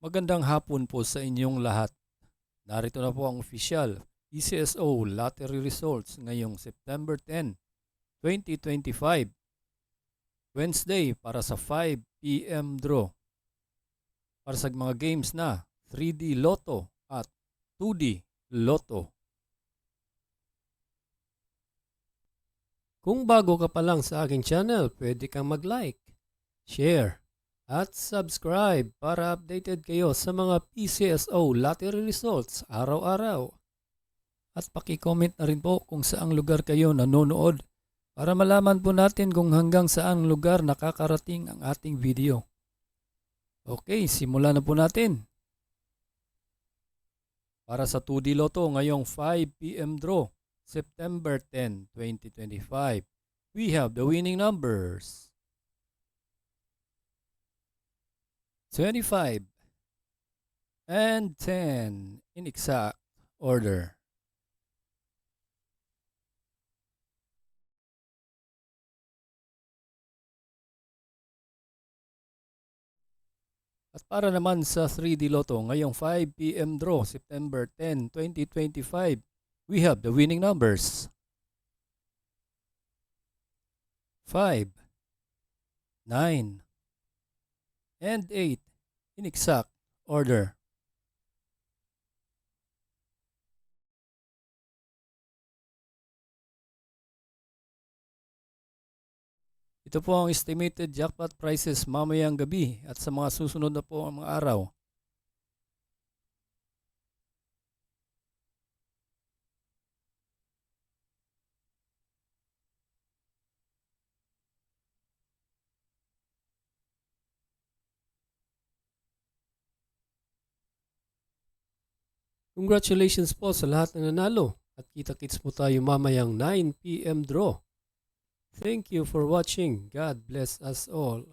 Magandang hapon po sa inyong lahat. Narito na po ang official PCSO lottery results ngayong September 10, 2025, Wednesday para sa 5 p.m. draw. Para sa mga games na 3D Lotto at 2D Lotto. Kung bago ka pa lang sa aking channel, pwede kang mag-like, share, at subscribe para updated kayo sa mga PCSO lottery results araw-araw. At paki-comment na rin po kung saang lugar kayo nanonood para malaman po natin kung hanggang saang lugar nakakarating ang ating video. Okay, simulan na po natin. Para sa 2D Lotto ngayong 5 p.m. draw, September 10, 2025, we have the winning numbers 25 and 10 in exact order. At para naman sa 3D Lotto ngayong 5 p.m. draw, September 10, 2025, we have the winning numbers 5, 9, and 8 in exact order. Ito po ang estimated jackpot prices mamayang gabi at sa mga susunod na po ang mga araw. Congratulations po sa lahat na nanalo at kita-kits po tayo mamayang 9 p.m. draw. Thank you for watching. God bless us all.